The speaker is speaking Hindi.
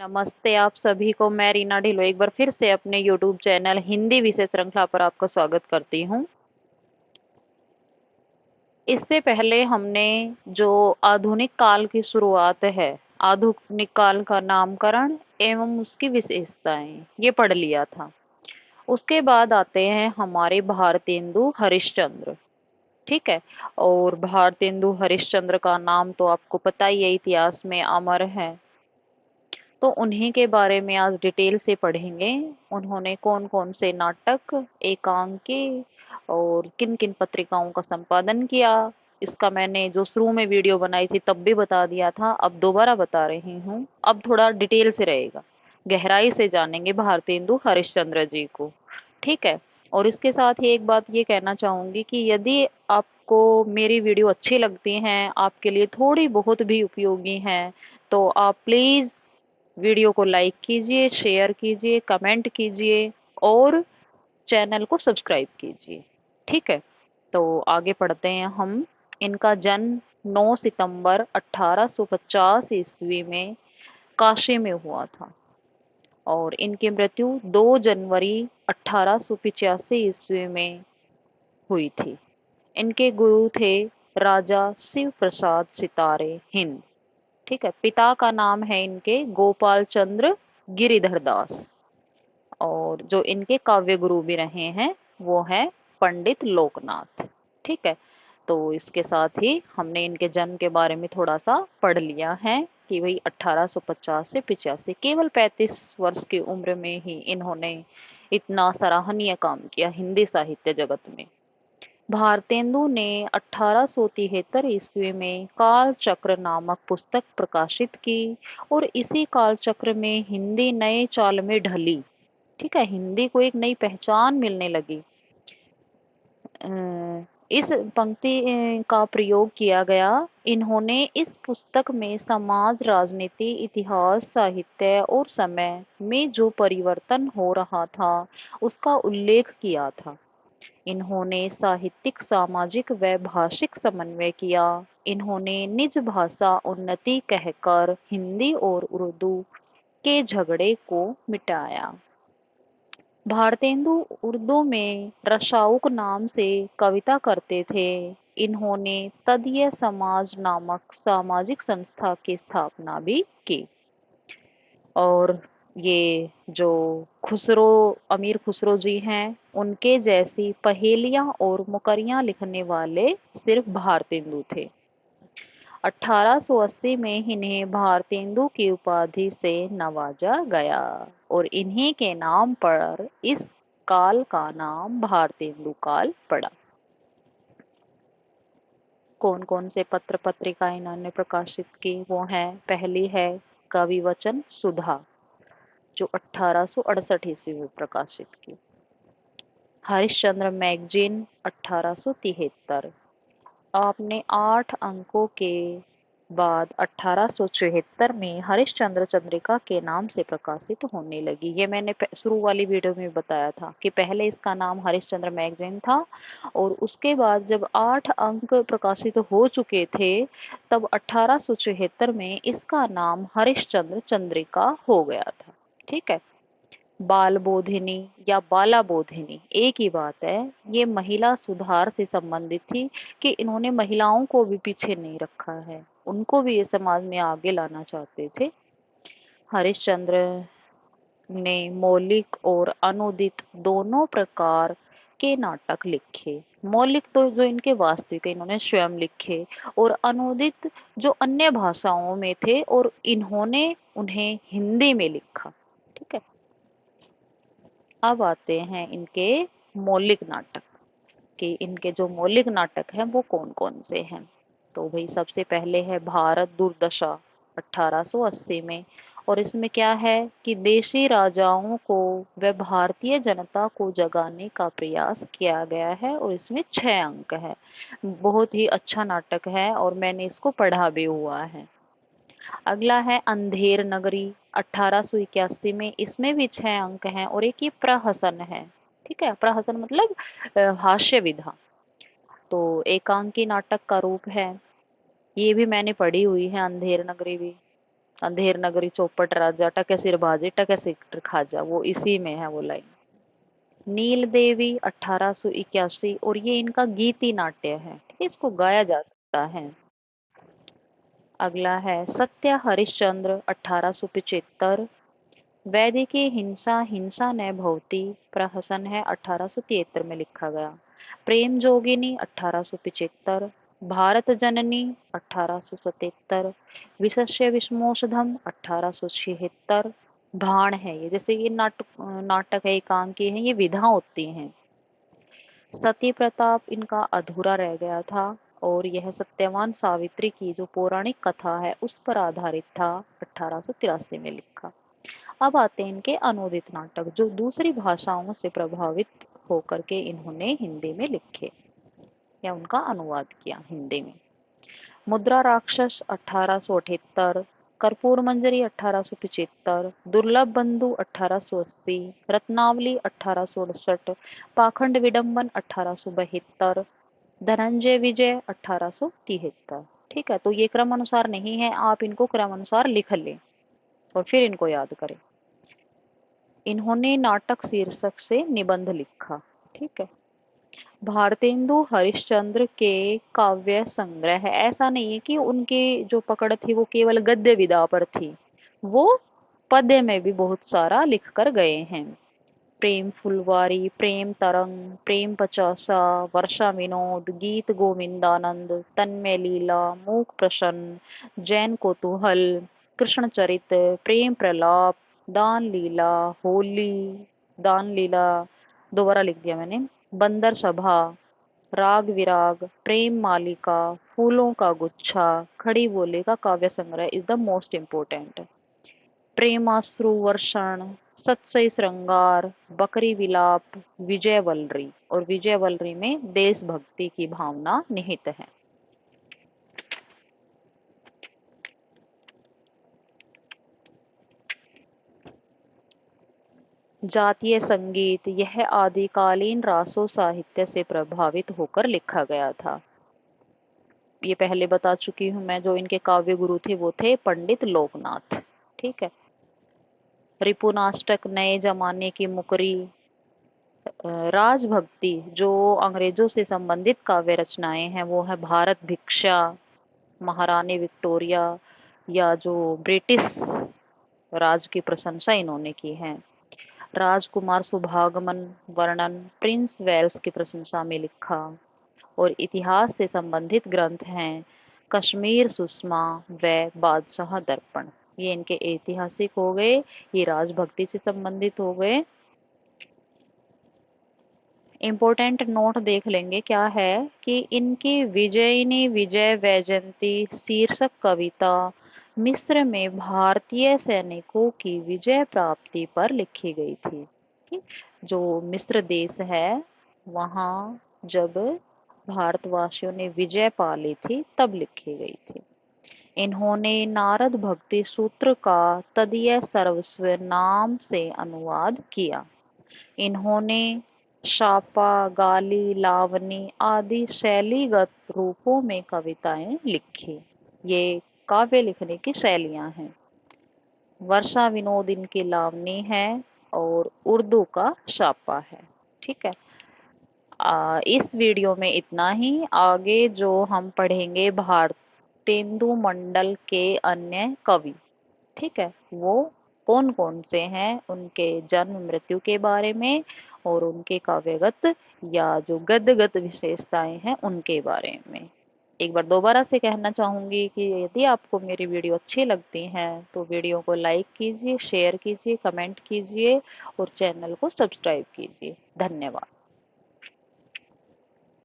नमस्ते आप सभी को। मैं रीना ढिल्लो एक बार फिर से अपने YouTube चैनल हिंदी विषय श्रृंखला पर आपका स्वागत करती हूँ। इससे पहले हमने जो आधुनिक काल की शुरुआत है, आधुनिक काल का नामकरण एवं उसकी विशेषताएं, ये पढ़ लिया था। उसके बाद आते हैं हमारे भारतेंदु हरिश्चंद्र। ठीक है। और भारतेंदु हरिश्चंद्र का नाम तो आपको पता ही है, इतिहास में अमर है। तो उन्हीं के बारे में आज डिटेल से पढ़ेंगे। उन्होंने कौन कौन से नाटक, एकांकी और किन किन पत्रिकाओं का संपादन किया, इसका मैंने जो शुरू में वीडियो बनाई थी तब भी बता दिया था, अब दोबारा बता रही हूँ। अब थोड़ा डिटेल से रहेगा, गहराई से जानेंगे भारतेंदु हरिश्चंद्र जी को। ठीक है। और इसके साथ ही एक बात ये कहना चाहूंगी कि यदि आपको मेरी वीडियो अच्छी लगती हैं, आपके लिए थोड़ी बहुत भी उपयोगी हैं, तो आप प्लीज वीडियो को लाइक कीजिए, शेयर कीजिए, कमेंट कीजिए और चैनल को सब्सक्राइब कीजिए। ठीक है। तो आगे पढ़ते हैं हम। इनका जन्म 9 सितंबर 1850 ईस्वी में काशी में हुआ था और इनकी मृत्यु 2 जनवरी 1885 ईस्वी में हुई थी। इनके गुरु थे राजा शिव प्रसाद सितारे हिंद। ठीक है। पिता का नाम है इनके गोपाल चंद्र गिरिधर दास। और जो इनके काव्य गुरु भी रहे हैं वो है पंडित लोकनाथ। ठीक है। तो इसके साथ ही हमने इनके जन्म के बारे में थोड़ा सा पढ़ लिया है कि भाई 1850 से 85, केवल 35 वर्ष की उम्र में ही इन्होंने इतना सराहनीय काम किया हिंदी साहित्य जगत में। भारतेंदु ने 1873 ईस्वी में काल चक्र नामक पुस्तक प्रकाशित की और इसी काल चक्र में हिंदी नए चाल में ढली। ठीक है। हिंदी को एक नई पहचान मिलने लगी। इस पंक्ति का प्रयोग किया गया। इन्होंने इस पुस्तक में समाज, राजनीति, इतिहास, साहित्य और समय में जो परिवर्तन हो रहा था उसका उल्लेख किया था। इन्होंने साहित्यिक, सामाजिक व भाषिक समन्वय किया। इन्होंने निज भाषा उन्नति कहकर हिंदी और उर्दू के झगड़े को मिटाया। भारतेंदु उर्दू में रसाउक नाम से कविता करते थे। इन्होंने तदीय समाज नामक सामाजिक संस्था की स्थापना भी की। और ये जो खुसरो, अमीर खुसरो जी हैं, उनके जैसी पहेलियां और मुकरियां लिखने वाले सिर्फ भारतेंदु थे। 1880 में इन्हें भारतेंदु की उपाधि से नवाजा गया और इन्हीं के नाम पर इस काल का नाम भारतेंदु काल पड़ा। कौन कौन से पत्र पत्रिकाएं इन्होंने प्रकाशित की वो हैं, पहली है कवि वचन सुधा जो 1868 ईस्वी में प्रकाशित की। हरिश्चंद्र मैगजीन 1873। आपने 8 अंकों के बाद 1874 में हरिश्चंद्र चंद्रिका के नाम से प्रकाशित होने लगी। ये मैंने शुरू वाली वीडियो में बताया था कि पहले इसका नाम हरिश्चंद्र मैगजीन था और उसके बाद जब 8 अंक प्रकाशित हो चुके थे तब 1874 में इसका नाम हरिश्चंद्र चंद्रिका हो गया था। ठीक है। बाल बोधिनी या बाला बोधिनी एक ही बात है। ये महिला सुधार से संबंधित थी कि इन्होंने महिलाओं को भी पीछे नहीं रखा है, उनको भी ये समाज में आगे लाना चाहते थे। हरिश्चंद्र ने मौलिक और अनुदित दोनों प्रकार के नाटक लिखे। मौलिक तो जो इनके वास्तविक इन्होंने स्वयं लिखे और अनुदित जो अन्य भाषाओं में थे और इन्होंने उन्हें हिंदी में लिखा। ठीक है। अब आते हैं इनके मौलिक नाटक कि इनके जो मौलिक नाटक हैं वो कौन कौन से हैं। तो भाई सबसे पहले है भारत दुर्दशा 1880 में। और इसमें क्या है कि देशी राजाओं को व भारतीय जनता को जगाने का प्रयास किया गया है और इसमें 6 अंक है। बहुत ही अच्छा नाटक है और मैंने इसको पढ़ा भी हुआ है। अगला है अंधेर नगरी 1881 में। इसमें भी 6 अंक हैं और एक ये प्रहसन है। ठीक है। प्रहसन मतलब हास्य विधा। तो एकांकी नाटक का रूप है। ये भी मैंने पढ़ी हुई है अंधेर नगरी भी। अंधेर नगरी चौपट राजा, टके सिर बाजी टके सिर खाजा, वो इसी में है वो लाइन। नील देवी 1881, और ये इनका गीति नाट्य है, ठीक है, इसको गाया जा सकता है। अगला है सत्य हरिश्चंद्र 1875, वैदिकी हिंसा हिंसा न भवती, प्रहसन है 1873 में लिखा गया। प्रेम जोगिनी 1875, भारत जननी 1877, विशस्य विष्मोषधम 1876, भाण है ये, जैसे ये नाटक है, एकांकी है, ये विधा होती हैं। सती प्रताप इनका अधूरा रह गया था, और यह सत्यवान सावित्री की जो पौराणिक कथा है उस पर आधारित था, 1883 में लिखा। अब आते हैं इनके अनूदित नाटक, जो दूसरी भाषाओं से प्रभावित होकर के इन्होंने हिंदी में लिखे या उनका अनुवाद किया हिंदी में। मुद्रा राक्षस 1878, कर्पूर मंजरी 1875, दुर्लभ बंधु 1880, रत्नावली 1868, पाखंड विडंबन 1872, धनंजय विजय 1873। ठीक है, तो ये क्रम अनुसार नहीं है, आप इनको क्रम अनुसार लिख लें और फिर इनको याद करें। इन्होंने नाटक शीर्षक से निबंध लिखा। ठीक है, भारतेंदु हरिश्चंद्र के काव्य संग्रह है। ऐसा नहीं है कि उनकी जो पकड़ थी वो केवल गद्य विधा पर थी, वो पद्य में भी बहुत सारा लिख कर गए हैं। प्रेम फुलवारी, प्रेम तरंग, प्रेम पचासा, वर्षा विनोद, गीत गोविंदानंद, तन्मय लीला, मूक प्रसन्न, जैन कौतूहल, कृष्ण चरित, प्रेम प्रलाप, दान लीला, होली, दान लीला दोबारा लिख दिया मैंने, बंदर सभा, राग विराग, प्रेम मालिका, फूलों का गुच्छा, खड़ी बोले का काव्य संग्रह इज द मोस्ट इम्पोर्टेंट। प्रेमाश्रु वर्षण, सत्सई श्रृंगार, बकरी विलाप, विजयवल्लरी, और विजयवल्लरी में देशभक्ति की भावना निहित है। जातीय संगीत, यह आदिकालीन रासो साहित्य से प्रभावित होकर लिखा गया था। ये पहले बता चुकी हूँ मैं, जो इनके काव्य गुरु थे वो थे पंडित लोकनाथ। ठीक है, रिपुनाष्टक, नए जमाने की मुकरी, राजभक्ति, जो अंग्रेजों से संबंधित काव्य रचनाएं हैं वो है भारत भिक्षा, महारानी विक्टोरिया, या जो ब्रिटिश राज की प्रशंसा इन्होंने की है। राजकुमार सुभागमन वर्णन, प्रिंस वेल्स की प्रशंसा में लिखा। और इतिहास से संबंधित ग्रंथ हैं कश्मीर सुषमा व बादशाह दर्पण। ये इनके ऐतिहासिक हो गए, ये राजभक्ति से संबंधित हो गए। इम्पोर्टेंट नोट देख लेंगे क्या है कि इनकी विजयिनी विजय वैजयंती शीर्षक कविता मिस्र में भारतीय सैनिकों की विजय प्राप्ति पर लिखी गई थी। जो मिस्र देश है वहाँ जब भारतवासियों ने विजय पा ली थी तब लिखी गई थी। इन्होंने नारद भक्ति सूत्र का तदीय सर्वस्व नाम से अनुवाद किया। इन्होंने शापा, गाली, लावनी आदि शैलीगत रूपों में कविताएं लिखी। ये काव्य लिखने की शैलियां हैं। वर्षा विनोद इनकी लावनी है और उर्दू का शापा है। ठीक है, इस वीडियो में इतना ही। आगे जो हम पढ़ेंगे भारतेंदु मंडल के अन्य कवि, ठीक है, वो कौन कौन से हैं, उनके जन्म मृत्यु के बारे में और उनके काव्यगत या जो गद्यगत विशेषताएं हैं उनके बारे में। एक बार दोबारा से कहना चाहूंगी कि यदि आपको मेरी वीडियो अच्छी लगती हैं तो वीडियो को लाइक कीजिए, शेयर कीजिए, कमेंट कीजिए और चैनल को सब्सक्राइब कीजिए। धन्यवाद।